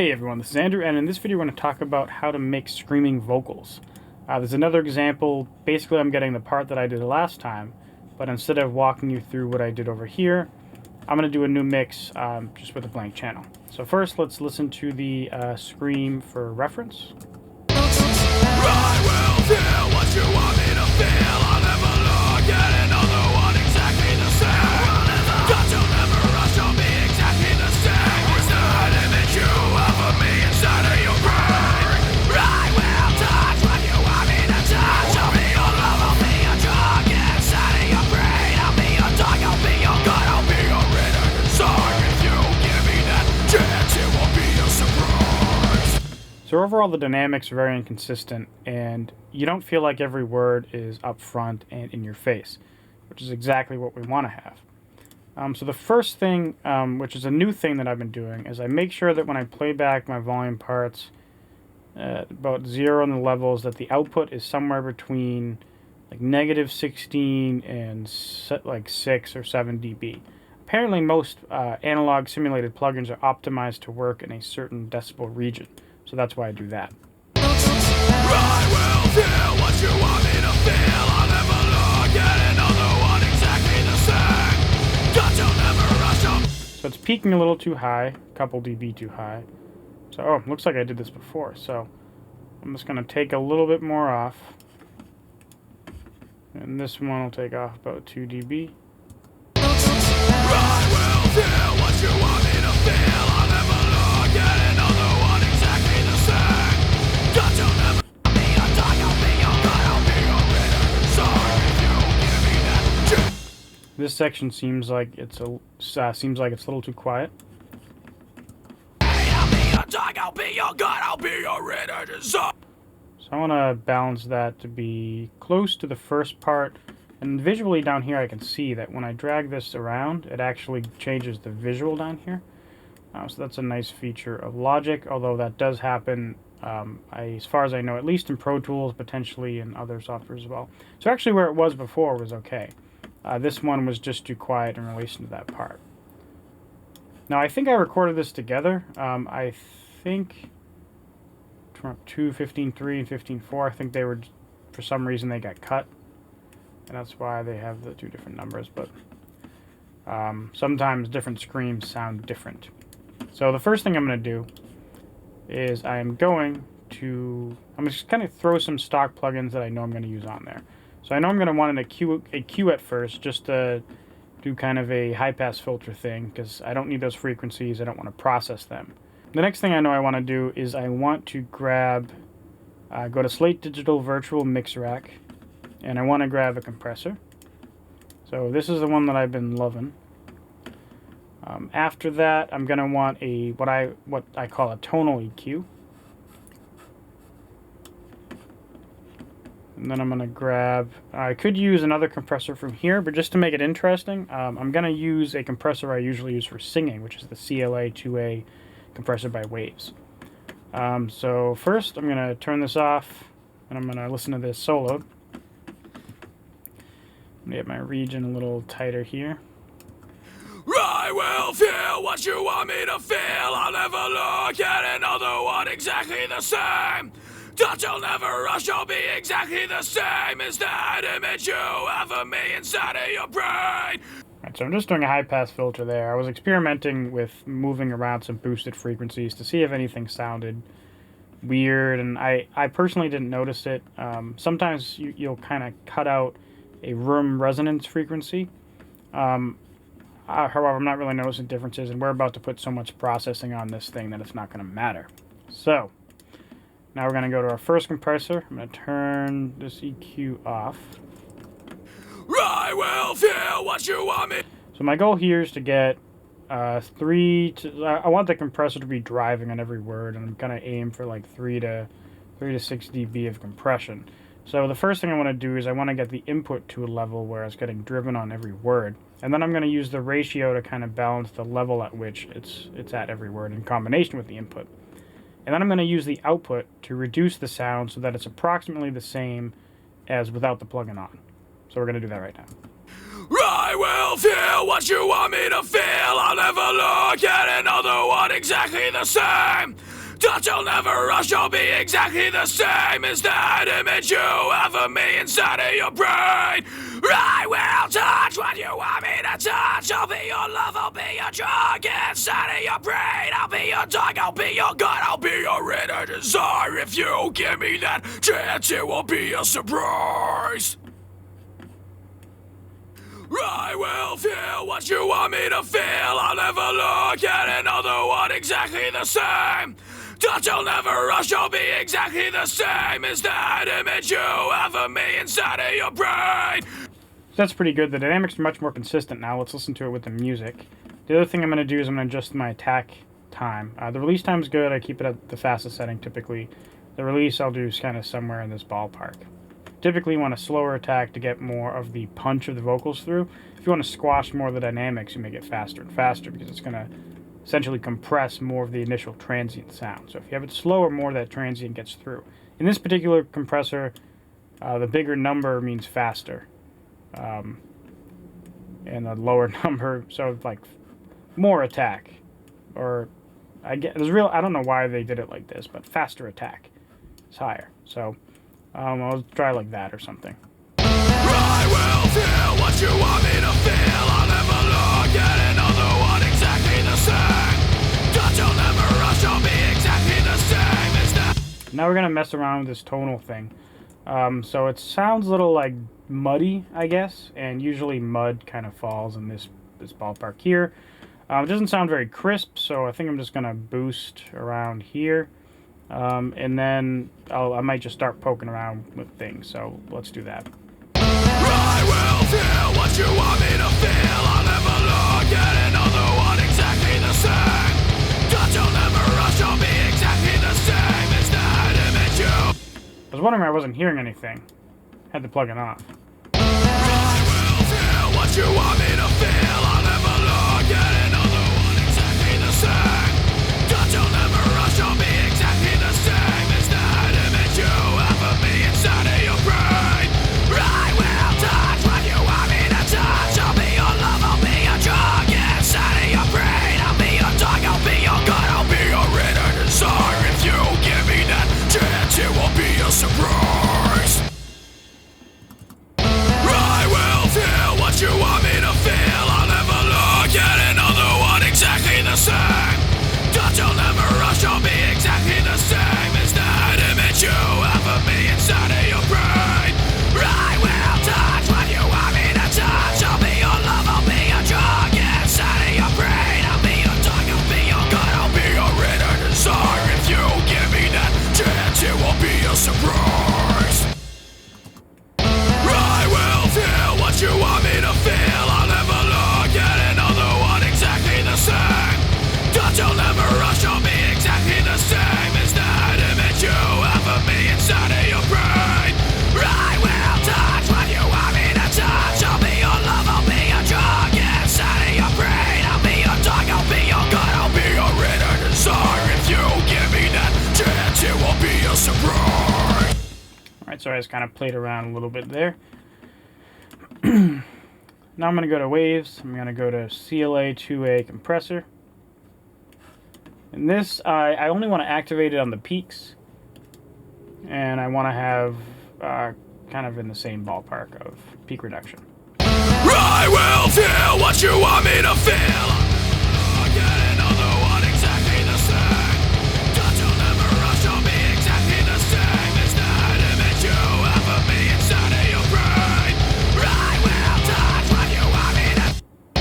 Hey everyone, this is Andrew, and in this video we're going to talk about how to make screaming vocals. There's another example. Basically I'm getting the part that I did last time, but instead of walking you through what I did over here, I'm going to do a new mix just with a blank channel. So first let's listen to the scream for reference. I will feel what you want me to feel. I'll never look at another one exactly the same. God, you'll never rush on me exactly the same. It's that image you offer me inside of your brain. I will touch what you want me to touch. Show me your love, I'll be your drug inside of your brain. I'll be your dog, I'll be your gun, I'll be your ridden song. If you give me that chance, it won't be a surprise. So overall the dynamics are very inconsistent, and you don't feel like every word is up front and in your face, which is exactly what we want to have. So the first thing, which is a new thing that I've been doing, is I make sure that when I play back my volume parts about 0 on the levels, that the output is somewhere between like -16 and like 6 or 7 dB. Apparently most analog simulated plugins are optimized to work in a certain decibel region. So that's why I do that. I will feel what you want me to feel. I'll never look at another one exactly the same. God, you'll never rush up. So it's peaking a little too high, a couple dB too high. So, oh, looks like I did this before. So I'm just going to take a little bit more off. And this one will take off about 2 dB. I will feel what you want me to feel. I'll never look at another one exactly the same. God, you'll never be a dog, I'll be your gun, I'll be your ridden. Sorry if you give me that chance. This section seems like it's a little too quiet. I'll be your dog, I'll be your gun, I'll be your ridden. So I want to balance that to be close to the first part. And visually down here I can see that when I drag this around, it actually changes the visual down here. So that's a nice feature of Logic, although that does happen, as far as I know, at least in Pro Tools, potentially in other software as well. So actually where it was before was okay. This one was just too quiet in relation to that part. Now I think I recorded this together. I think 15.3 and 15.4, I think they were, for some reason they got cut. And that's why they have the two different numbers, but sometimes different screams sound different. So the first thing I'm going to do is I'm just kind of throw some stock plugins that I know I'm going to use on there. So I know I'm going to want a Q at first, just to do kind of a high-pass filter thing, because I don't need those frequencies, I don't want to process them. The next thing I know I want to do is I want to go to Slate Digital Virtual Mix Rack, and I want to grab a compressor. So this is the one that I've been loving. After that, I'm going to want what I call a tonal EQ. And then I'm going to grab, I could use another compressor from here, but just to make it interesting, I'm going to use a compressor I usually use for singing, which is the CLA 2A compressor by Waves. So first I'm going to turn this off, and I'm going to listen to this solo. I'm going to get my region a little tighter here. I will feel what you want me to feel. I'll never look at another one exactly the same. God, you'll never rush, you'll be exactly the same. Is that image you have of me inside of your brain? Alright, so I'm just doing a high-pass filter there. I was experimenting with moving around some boosted frequencies to see if anything sounded weird, and I personally didn't notice it. Sometimes you'll kind of cut out a room resonance frequency. However, I'm not really noticing differences, and we're about to put so much processing on this thing that it's not going to matter. So now we're going to go to our first compressor. I'm going to turn this EQ off. I will feel what you want me. So my goal here is to get I want the compressor to be driving on every word, and I'm going to aim for like 3 to 6 dB of compression. So the first thing I want to do is I want to get the input to a level where it's getting driven on every word. And then I'm going to use the ratio to kind of balance the level at which it's at every word in combination with the input. And then I'm going to use the output to reduce the sound so that it's approximately the same as without the plugin on. So we're going to do that right now. I will feel what you want me to feel. I'll never look at another one exactly the same. Touch will never rush, I'll be exactly the same as that image you have of me inside of your brain. I will touch what you want me to touch. I'll be your love, I'll be your drug inside of your brain. I'll be your dog, I'll be your gun, I'll be your inner desire. If you give me that chance, it will be a surprise. I will feel what you want me to feel. I'll never look at another one exactly the same. Touch will never rush, I'll be exactly the same as that image you have of me inside of your brain. That's pretty good. The dynamics are much more consistent now. Let's listen to it with the music. The other thing I'm going to do is I'm going to adjust my attack time. The release time is good. I keep it at the fastest setting typically. The release I'll do is kind of somewhere in this ballpark. Typically you want a slower attack to get more of the punch of the vocals through. If you want to squash more of the dynamics, you make it faster and faster because it's going to essentially compress more of the initial transient sound. So if you have it slower, more of that transient gets through. In this particular compressor, the bigger number means faster. And the lower number, so like more attack. Or I don't know why they did it like this, but faster attack is higher. So I'll try like that or something. I will feel what you want me to feel. I'll never look at another one exactly the same. Touch will never rush, I'll be exactly the same as that. Now we're going to mess around with this tonal thing. So it sounds a little like muddy, I guess, and usually mud kind of falls in this ballpark here. It doesn't sound very crisp, so I think I'm just going to boost around here. And then I might just start poking around with things, so let's do that. I will feel what you want me to feel. I'll never look at another one exactly the same. Touch will never rush, I'll be exactly the same as that image you. I was wondering why I wasn't hearing anything. Had to plug it off. I will feel what you want me to feel. I'll never look at another one exactly the same. Touch will never rush, I'll be exactly the same as that image you have of me inside of your brain. I will touch what you want me to touch. I'll be your love, I'll be your drug inside of your brain. I'll be your dog, I'll be your gun, I'll be your inner desire. If you give me that chance, it will be a surprise. I will feel what you want me to feel. I'll never look at another one exactly the same. Touch will never rush, I'll be exactly the same as that image you have of me inside of your brain. I will touch what you want me to touch. I'll be your love, I'll be your drug inside of your brain. I'll be your dog, I'll be your gun, I'll be your inner desire. If you give me that chance, it will be a surprise. I will feel what you want me to feel. I'll never look at another one exactly the same. Touch will never rush, I'll be exactly the same as that image you have of me inside of your brain. I will touch what you want me to touch. I'll be your love, I'll be your drug inside of your brain. I'll be your dog, I'll be your gun, I'll be your inner desire. If you give me that chance, it will be a surprise. Alright, so I just kind of played around a little bit there. Now I'm going to go to waves. I'm going to go to CLA 2A compressor. And this, I only want to activate it on the peaks. And I want to have kind of in the same ballpark of peak reduction. I will feel what you want me to feel. I'll get another one exactly the same. Touch will never rush, I'll be exactly the same as that image you have of me inside of your brain. I will touch what you want me to.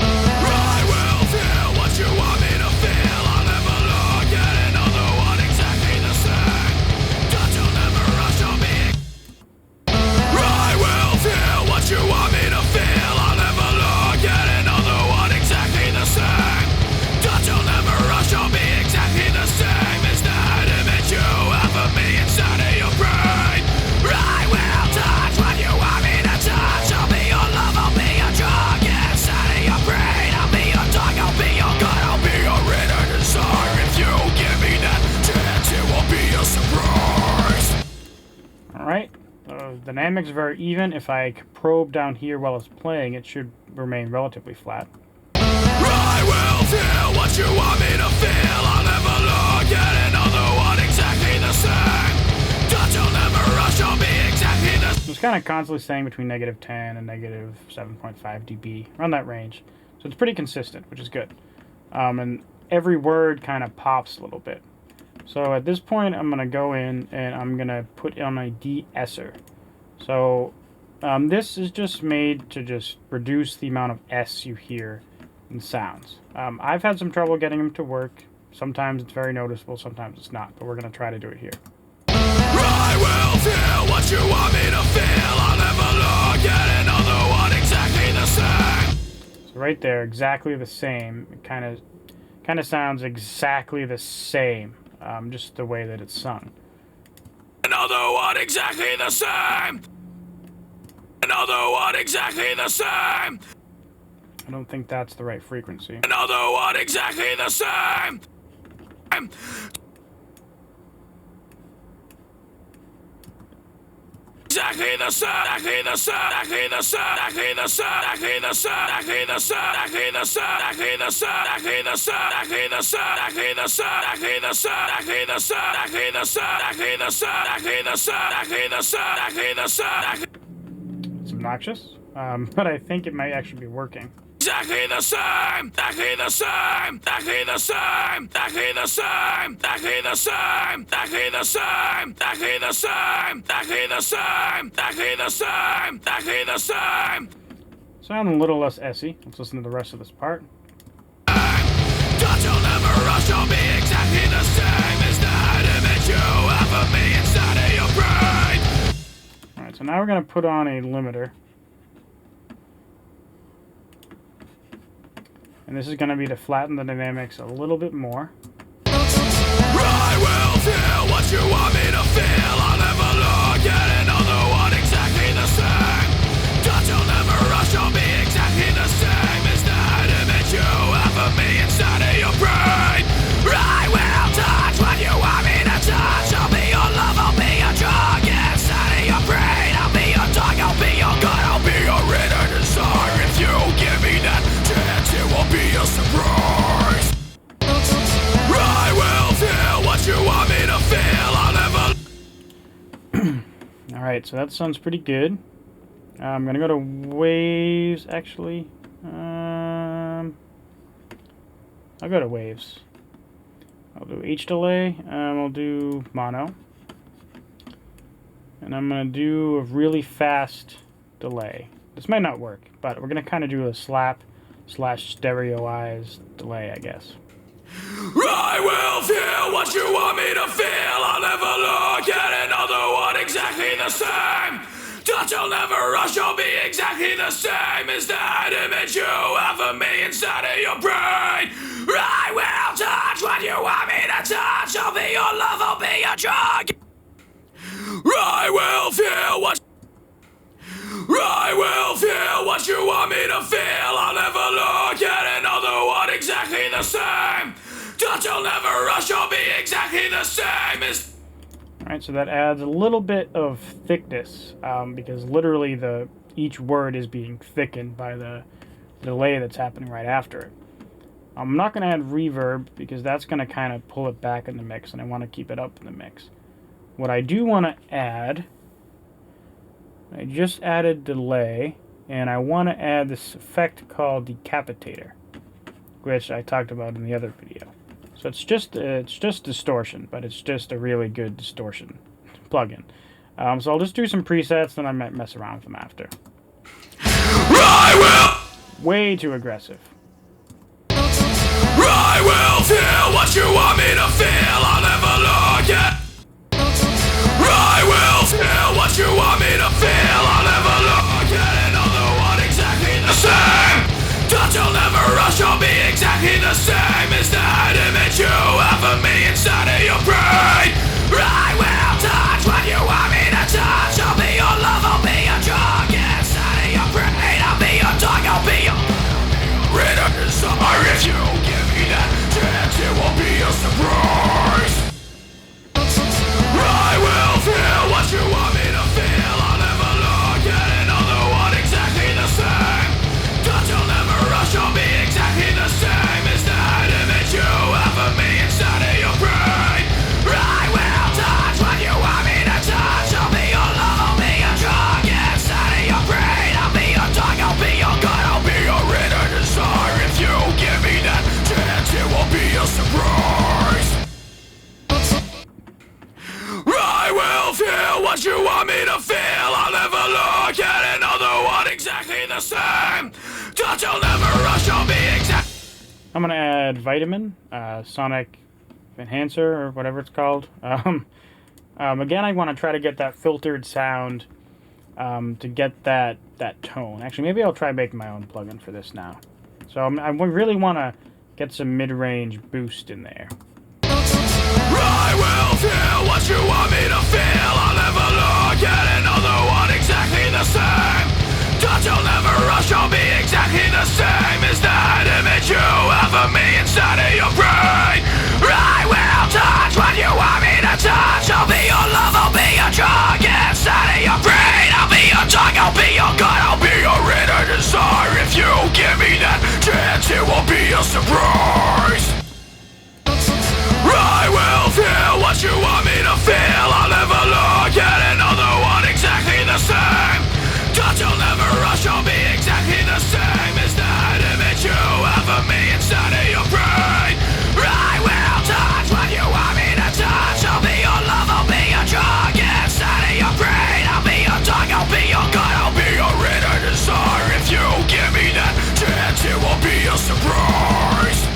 I will feel what you want me to feel. I'll never look at another one exactly the same. Touch will never rush, I'll be. I will feel what you want me to feel. I'll never look at another one exactly the same. Touch will never rush, I'll be exactly the same as that image you have of me inside of your brain. I will touch what you want me to touch. I'll be your love, I'll be your drug inside of your brain. I'll be your dog, I'll be your gun, I'll be your inner desire. If you give me that chance, it will be a surprise. Alright, the dynamics are very even. If I probe down here while it's playing, it should remain relatively flat. I will feel what you want me to feel. I'll never look at another one rush, I'll be exactly the It's kind of constantly staying between -10 and -7.5 dB, around that range. So it's pretty consistent, which is good. And every word kind of pops a little bit. So at this point, I'm going to go in and I'm going to put on a De-Esser. So this is just made to just reduce the amount of S you hear in sounds. I've had some trouble getting them to work. Sometimes it's very noticeable, sometimes it's not, but we're going to try to do it here. I will feel what you want me to feel. I'll never look at another one exactly the same. So right there, exactly the same. It kind of sounds exactly the same, just the way that it's sung. Another one exactly the same. Another one exactly the same. I don't think that's the right frequency. Another one exactly the same. Exactly the same, exactly the same, exactly the same, exactly the same, exactly the same, exactly the same, exactly the same, exactly the same, exactly the same, exactly the same, exactly the same, exactly the same, exactly the same, exactly the same, exactly the same, exactly the same, exactly the same, exactly the same. It's obnoxious, but I think it might actually be working. Exactly the same, exactly the same, exactly the same, exactly the same, exactly the same, exactly the same, exactly the same, exactly the same, exactly the same, exactly the same. Sound a little less essy. Let's listen to the rest of this part. Touch will never rush, I'll be exactly the same as that image you have of me inside of your brain. Alright, so now we're going to put on a limiter. And this is going to be to flatten the dynamics a little bit more. I will feel what you want me to feel. I'll never look at another one exactly the same. Touch will never rush, I'll be exactly the same as that image you have of me inside of your brain. I will touch what you want me to touch. I'll be your love, I'll be your drug inside of your brain. I'll be your dog, I'll be your gun, I'll be your inner desire. If you give me that chance, it will be a surprise. I will feel what you want me to feel. I'll never. Alright, so that sounds pretty good. I'm going to go to waves, actually. I'll go to waves. I'll do H delay, and we'll do mono. And I'm going to do a really fast delay. This might not work, but we're going to kind of do a slap/stereoized delay, I guess. I will feel what you want me to feel. I'll never look at another one exactly the same. Touch will never rush, I'll be exactly the same as that image you have of me inside of your brain. I will touch what you want me to touch. I'll be your love, I'll be your drug. I will feel what you want me to feel. I'll never look at another one exactly the same. Touch will never rush, I'll be exactly the same as. Alright, so that adds a little bit of thickness, because literally each word is being thickened by the delay that's happening right after it. I'm not going to add reverb because that's going to kind of pull it back in the mix, and I want to keep it up in the mix. What I do want to add, I just added delay, and I want to add this effect called Decapitator, which I talked about in the other video. So it's just distortion, but it's just a really good distortion plugin. So I'll just do some presets, then I might mess around with them after. I will. Way too aggressive. I will feel what you want me to feel. I'll never look at. I will feel what you want me to feel. I'll never look at another one exactly the same. Touch will never rush, I'll be exactly the same as that image you have of me inside of your brain. I will touch what you want me to touch. I'll be your love, I'll be your drug inside of your brain. I'll be your dog, I'll be your inner desire. If you give me that chance, it will be a surprise. I will feel what you want me to feel. Don't you never rush, I'll be exact. I'm gonna add Vitamin, Sonic Enhancer, or whatever it's called. Again, I want to try to get that filtered sound, to get that tone. Actually, maybe I'll try making my own plugin for this now. So I really want to get some mid-range boost in there. I will feel what you want me to feel. I'll never look at another one exactly the same. Don't you never rush, I'll be exactly the same as that image you have of me inside of your brain. I will touch what you want me to touch. I'll be your love, I'll be your drug inside of your brain. I'll be your tongue, I'll be your gun, I'll be your inner desire. If you give me that chance, it will be a surprise. I will feel what you want me to feel. I'll never look at another one exactly the same. Don't you never rush, I'll be exactly the same as that image you have of me inside of your brain. I will touch what you want me to touch. I'll be your love, I'll be your drug inside of your brain. I'll be your tongue, I'll be your gun, I'll be your inner desire. If you give me that chance, it will be a surprise.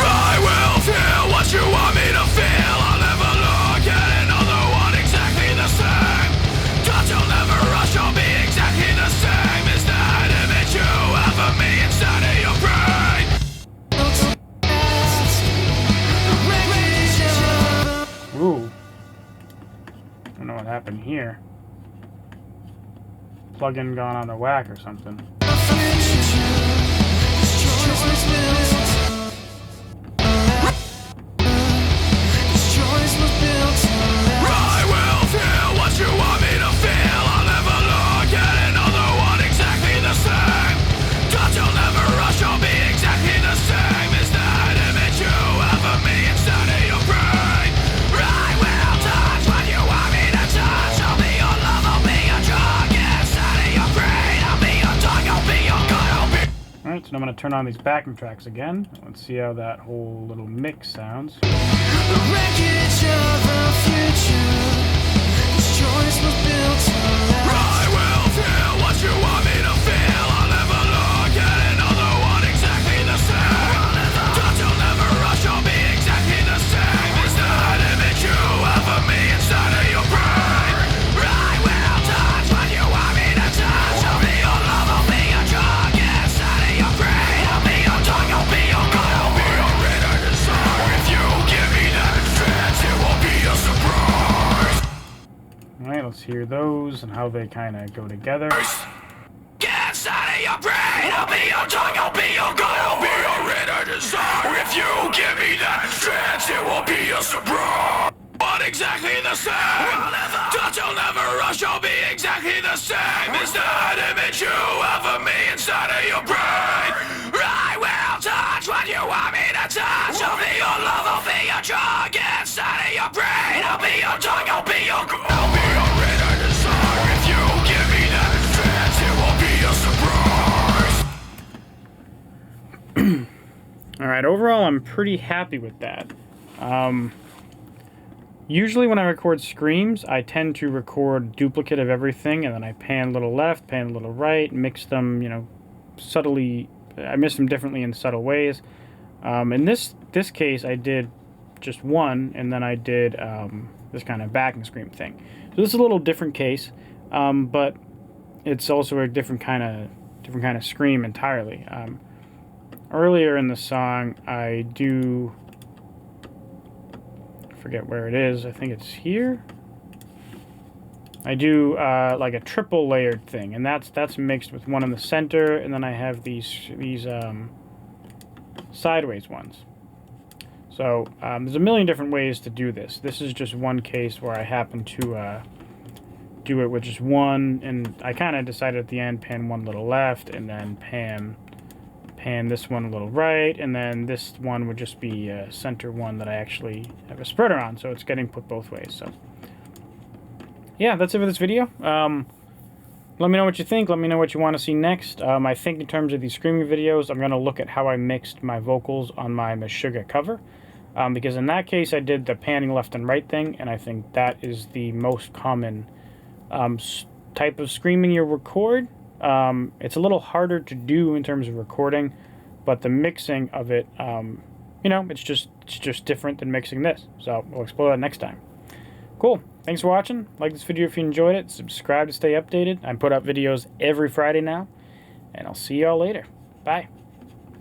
I will feel what you want me to feel. I'll never look at another one exactly the same. Don't you never rush, I'll be exactly the same as that image you have of me inside of your brain. Ooh. I don't know what happened here. Plugin gone on the whack or something. I will feel what you want me to feel. I'll never look at another one exactly the same. Don't you never rush, I'll be exactly the same as that image you have of me inside of your brain. I will touch what you want me to touch. I'll be your love, I'll be your drug inside of your brain. I'll be your dog, I'll be your gun, I'll be. Alright, so now I'm going to turn on these backing tracks again. Let's see how that whole little mix sounds. The wreckage of the future. This choice was built to last. I will feel what you want me to feel. I'll never look at another one exactly the same. Don't you never rush, I'll be exactly the same as that image you have of me inside of your brain. I will touch what you want me to touch. I'll be your love, I'll be your drug inside of your brain. I'll be your tongue, I'll be your gun, I'll be your inner desire. If you give me that chance, it will be a surprise. Alright, let's hear those and how they kind of go together. Get inside of your brain. I'll be your tongue, I'll be your gun, I'll be your inner desire. If you give me that chance, it will be a surprise. But exactly the same. Don't you never rush, I'll be exactly the same as that image you have of me inside of your brain. I will touch what you want me to touch. I'll be your love, I'll be your drug inside of your brain. I'll be your tongue, I'll be your gun, I'll be your inner desire. If you give me that chance, it will be a surprise. Alright, overall I'm pretty happy with that. Usually when I record screams, I tend to record duplicate of everything, and then I pan a little left, pan a little right, mix them, you know, subtly. I mix them differently in subtle ways. In this case, I did just one, and then I did this kind of backing scream thing. So this is a little different case, but it's also a different kind of scream entirely. Earlier in the song, I do. Forget where it is. I think it's here. I do like a triple layered thing, and that's mixed with one in the center, and then I have these sideways ones. So there's a million different ways to do this. This is just one case where I happen to do it with just one, and I kind of decided at the end pan one little left, and then pan this one a little right, and then this one would just be a center one that I actually have a spreader on, so it's getting put both ways. So yeah, that's it for this video. Let me know what you think. Let me know what you want to see next. I think in terms of these screaming videos, I'm going to look at how I mixed my vocals on my Meshuggah cover, because in that case I did the panning left and right thing, and I think that is the most common type of screaming you'll record. It's a little harder to do in terms of recording, but the mixing of it, it's just different than mixing this. So we'll explore that next time. Cool. Thanks for watching. Like this video if you enjoyed it. Subscribe to stay updated. I put up videos every Friday now, and I'll see y'all later. Bye.